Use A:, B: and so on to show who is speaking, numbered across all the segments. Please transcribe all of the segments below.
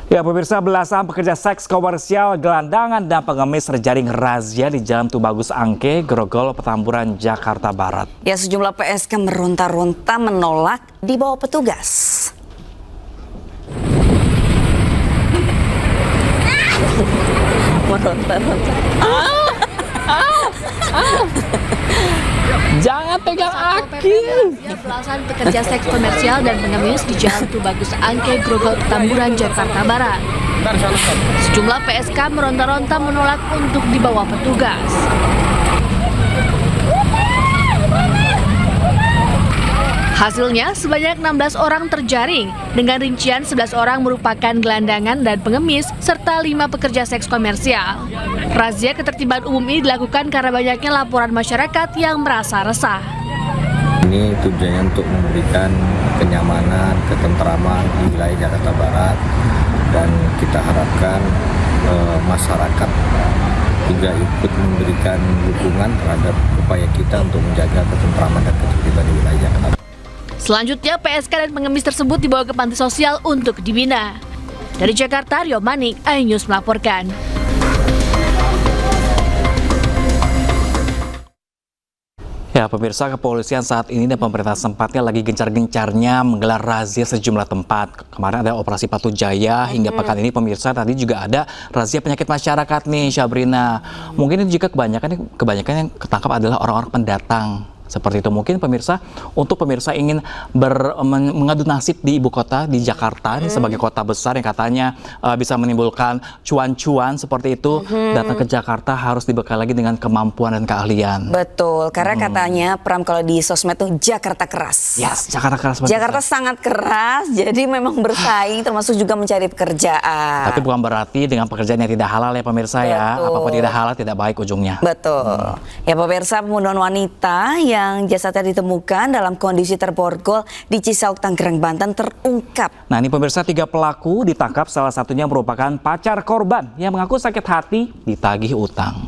A: Ya pemirsa, belasan pekerja seks komersial, gelandangan dan pengemis terjaring razia di Jalan Tubagus Angke, Grogol, Petamburan, Jakarta Barat.
B: Ya, sejumlah PSK meronta-ronta menolak dibawa petugas. Meronta-ronta.
C: Jangan pegang aki. Belasan pekerja seks komersial dan pengemis di Jalan Tubagus Angke, Grogol, Petamburan, Jakarta Barat. Sejumlah PSK meronta-ronta menolak untuk dibawa petugas. Hasilnya, sebanyak 16 orang terjaring, dengan rincian 11 orang merupakan gelandangan dan pengemis, serta 5 pekerja seks komersial. Razia ketertiban umum ini dilakukan karena banyaknya laporan masyarakat yang merasa resah.
D: Ini tujuannya untuk memberikan kenyamanan, ketentraman di wilayah Jakarta Barat, dan kita harapkan masyarakat juga ikut memberikan dukungan terhadap upaya kita untuk menjaga ketentraman dan ketertiban di wilayah Jakarta Barat.
C: Selanjutnya, PSK dan pengemis tersebut dibawa ke panti sosial untuk dibina. Dari Jakarta, Rio Manik, iNews melaporkan.
A: Ya pemirsa, kepolisian saat ini dan pemerintah sempatnya lagi gencar-gencarnya menggelar razia sejumlah tempat. Kemarin ada operasi Patu Jaya, hingga pekan ini pemirsa tadi juga ada razia penyakit masyarakat nih, Syabrina. Mungkin ini juga kebanyakan yang ketangkap adalah orang-orang pendatang. Seperti itu, mungkin pemirsa, untuk pemirsa ingin mengadu nasib di ibu kota, di Jakarta, ini sebagai kota besar yang katanya bisa menimbulkan cuan-cuan seperti itu, datang ke Jakarta harus dibekal lagi dengan kemampuan dan keahlian.
B: Betul, karena katanya Pram kalau di sosmed tuh Jakarta keras.
A: Yes, Jakarta keras.
B: Jakarta sangat keras, jadi memang bersaing termasuk juga mencari pekerjaan.
A: Tapi bukan berarti dengan pekerjaan yang tidak halal ya pemirsa.
B: Betul.
A: Ya, apapun tidak halal tidak baik ujungnya.
B: Betul. Ya pemirsa, pembunuhan wanita yang jasadnya ditemukan dalam kondisi terborgol di Cisauk, Tangerang, Banten terungkap.
A: Nah ini pemirsa, 3 pelaku ditangkap, salah satunya merupakan pacar korban yang mengaku sakit hati ditagih utang.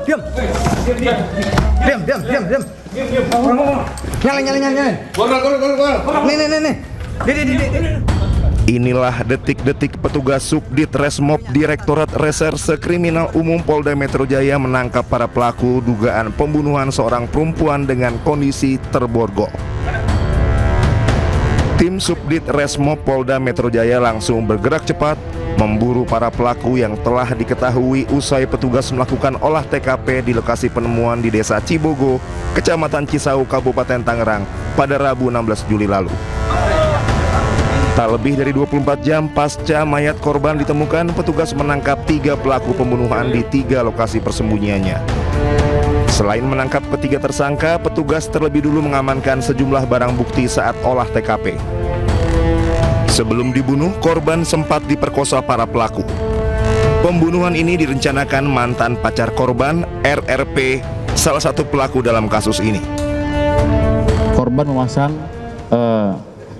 E: Diam. Nyalain. Nih.
F: Inilah detik-detik petugas Subdit Resmob Direktorat Reserse Kriminal Umum Polda Metro Jaya menangkap para pelaku dugaan pembunuhan seorang perempuan dengan kondisi terborgol. Tim Subdit Resmob Polda Metro Jaya langsung bergerak cepat memburu para pelaku yang telah diketahui usai petugas melakukan olah TKP di lokasi penemuan di Desa Cibogo, Kecamatan Cisauk, Kabupaten Tangerang pada Rabu 16 Juli lalu. Tak lebih dari 24 jam pasca mayat korban ditemukan, petugas menangkap 3 pelaku pembunuhan di 3 lokasi persembunyiannya. Selain menangkap ketiga tersangka, petugas terlebih dulu mengamankan sejumlah barang bukti saat olah TKP. Sebelum dibunuh, korban sempat diperkosa para pelaku. Pembunuhan ini direncanakan mantan pacar korban, RRP, salah satu pelaku dalam kasus ini.
G: Korban memasang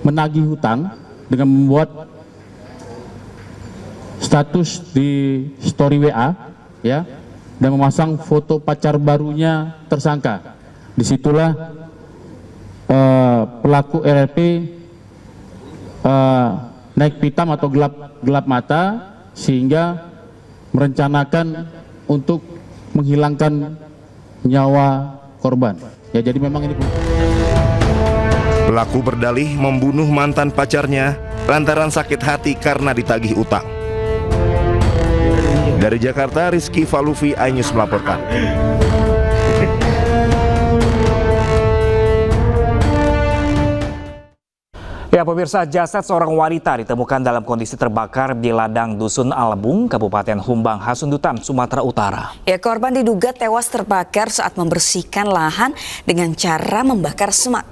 G: menagih hutang dengan membuat status di story WA, ya, dan memasang foto pacar barunya tersangka. Disitulah pelaku RRP naik pitam atau gelap mata, sehingga merencanakan untuk menghilangkan nyawa korban. Ya, jadi memang ini.
F: Pelaku berdalih membunuh mantan pacarnya lantaran sakit hati karena ditagih utang. Dari Jakarta, Rizky Falufi, iNews melaporkan.
A: Ya pemirsa, jasad seorang wanita ditemukan dalam kondisi terbakar di ladang Dusun Albung, Kabupaten Humbang Hasundutan, Sumatera Utara.
B: Ya, korban diduga tewas terbakar saat membersihkan lahan dengan cara membakar semak.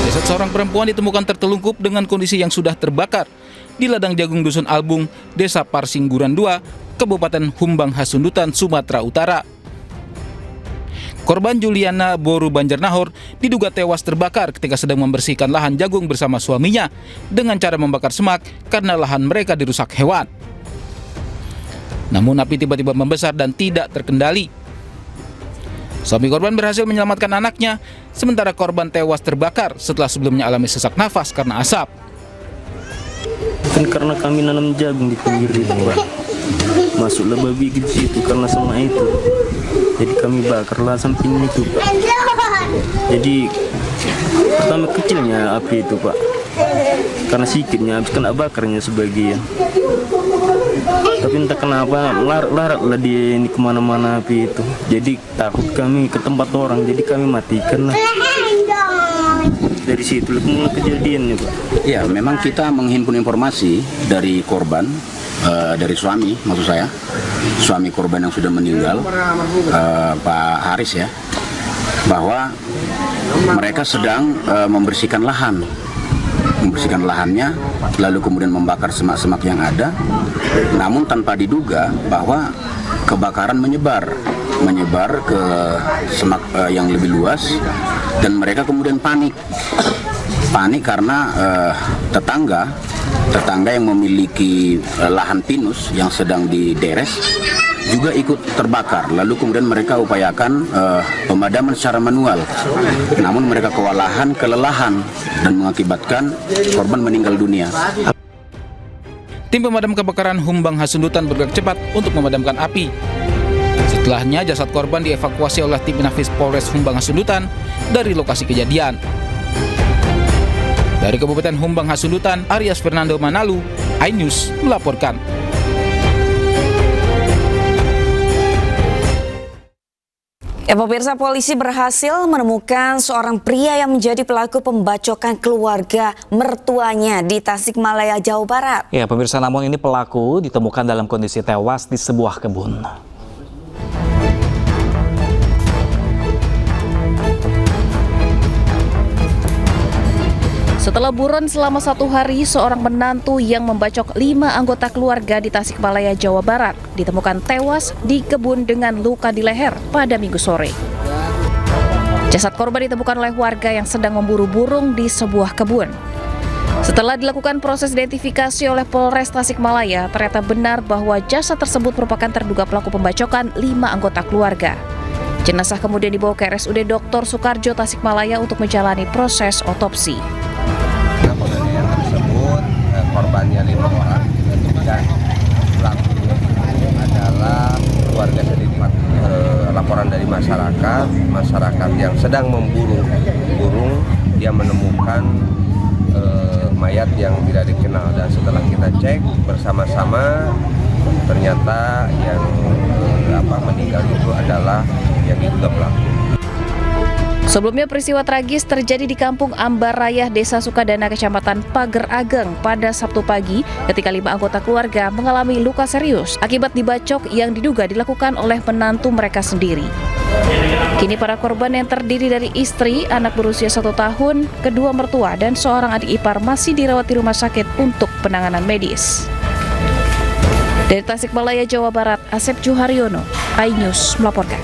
H: Jasad seorang perempuan ditemukan tertelungkup dengan kondisi yang sudah terbakar di ladang jagung Dusun Albung, Desa Parsingguran 2, Kabupaten Humbang Hasundutan, Sumatera Utara. Korban Juliana Boru Banjarnahor diduga tewas terbakar ketika sedang membersihkan lahan jagung bersama suaminya dengan cara membakar semak karena lahan mereka dirusak hewan. Namun api tiba-tiba membesar dan tidak terkendali. Suami korban berhasil menyelamatkan anaknya, sementara korban tewas terbakar setelah sebelumnya alami sesak nafas karena asap.
I: Kan karena kami nanam jagung di pinggir itu, Pak. Masuklah babi ke situ karena sama itu. Jadi kami bakarlah sampingnya itu, Pak. Jadi pertama kecilnya api itu, Pak. Karena sedikitnya habis kena bakarnya sebagian. Tapi entah kenapa larat-laratlah dia ini kemana-mana api itu. Jadi takut kami ke tempat orang, jadi kami matikan lah. Dari situ mulai kejadiannya, Pak.
J: Ya, memang kita menghimpun informasi dari korban, dari suami, maksud saya, suami korban yang sudah meninggal, Pak Haris ya, bahwa mereka sedang membersihkan lahannya, lalu kemudian membakar semak-semak yang ada, namun tanpa diduga bahwa kebakaran menyebar ke semak yang lebih luas, dan mereka kemudian panik karena tetangga yang memiliki lahan pinus yang sedang dideres juga ikut terbakar. Lalu kemudian mereka upayakan pemadaman secara manual, namun mereka kelelahan dan mengakibatkan korban meninggal dunia.
H: Tim pemadam kebakaran Humbang Hasundutan bergerak cepat untuk memadamkan api. Setelahnya jasad korban dievakuasi oleh tim Inafis Polres Humbang Hasundutan dari lokasi kejadian. Dari Kabupaten Humbang Hasundutan, Arias Fernando Manalu, iNews melaporkan.
B: Pemirsa, polisi berhasil menemukan seorang pria yang menjadi pelaku pembacokan keluarga mertuanya di Tasikmalaya, Jawa Barat.
A: Ya, pemirsa, namun ini pelaku ditemukan dalam kondisi tewas di sebuah kebun.
K: Setelah buron selama 1 hari, seorang menantu yang membacok 5 anggota keluarga di Tasikmalaya, Jawa Barat ditemukan tewas di kebun dengan luka di leher pada Minggu sore. Jasad korban ditemukan oleh warga yang sedang memburu burung di sebuah kebun. Setelah dilakukan proses identifikasi oleh Polres Tasikmalaya, ternyata benar bahwa jasad tersebut merupakan terduga pelaku pembacokan 5 anggota keluarga. Jenazah kemudian dibawa ke RSUD Dr. Soekarjo Tasikmalaya untuk menjalani proses otopsi.
L: Penganiayaan tersebut korbannya 5 orang dan pelaku adalah keluarga sendiri. Laporan dari masyarakat yang sedang memburu burung, dia menemukan mayat yang tidak dikenal, dan setelah kita cek bersama-sama ternyata yang meninggal itu adalah yang diduga pelaku.
K: Sebelumnya peristiwa tragis terjadi di Kampung Ambar Raya, Desa Sukadana, Kecamatan Pager Ageng pada Sabtu pagi ketika 5 anggota keluarga mengalami luka serius akibat dibacok yang diduga dilakukan oleh menantu mereka sendiri. Kini para korban yang terdiri dari istri, anak berusia 1 tahun, kedua mertua, dan seorang adik ipar masih dirawat di rumah sakit untuk penanganan medis. Dari Tasikmalaya, Jawa Barat, Asep Juharyono, iNews melaporkan.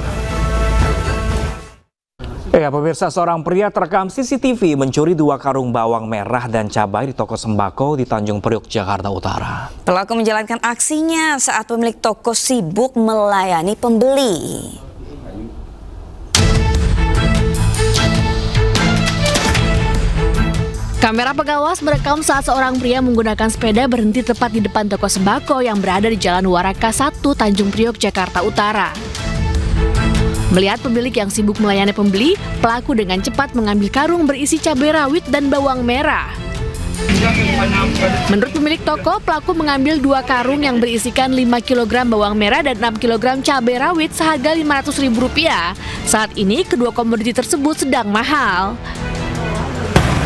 A: Ya, pemirsa, seorang pria terekam CCTV mencuri 2 karung bawang merah dan cabai di toko sembako di Tanjung Priok, Jakarta Utara.
B: Pelaku menjalankan aksinya saat pemilik toko sibuk melayani pembeli.
C: Kamera pengawas merekam saat seorang pria menggunakan sepeda berhenti tepat di depan toko sembako yang berada di Jalan Waraka 1, Tanjung Priok, Jakarta Utara. Melihat pemilik yang sibuk melayani pembeli, pelaku dengan cepat mengambil karung berisi cabai rawit dan bawang merah. Menurut pemilik toko, pelaku mengambil 2 karung yang berisikan 5 kg bawang merah dan 6 kg cabai rawit seharga Rp500.000. Saat ini kedua komoditi tersebut sedang mahal.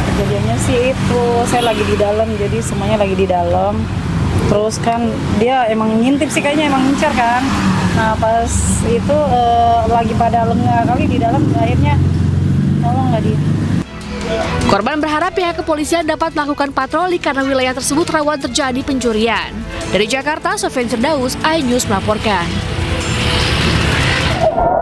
M: Kejadiannya sih itu, saya lagi di dalam, jadi semuanya lagi di dalam. Terus kan dia emang ngintip sih, kayaknya emang ngincar kan. Nah pas itu lagi pada lengah kali di dalam, akhirnya nolong nggak dia.
C: Korban berharap pihak kepolisian dapat melakukan patroli karena wilayah tersebut rawan terjadi pencurian. Dari Jakarta, Sofyan Firdaus, iNews melaporkan.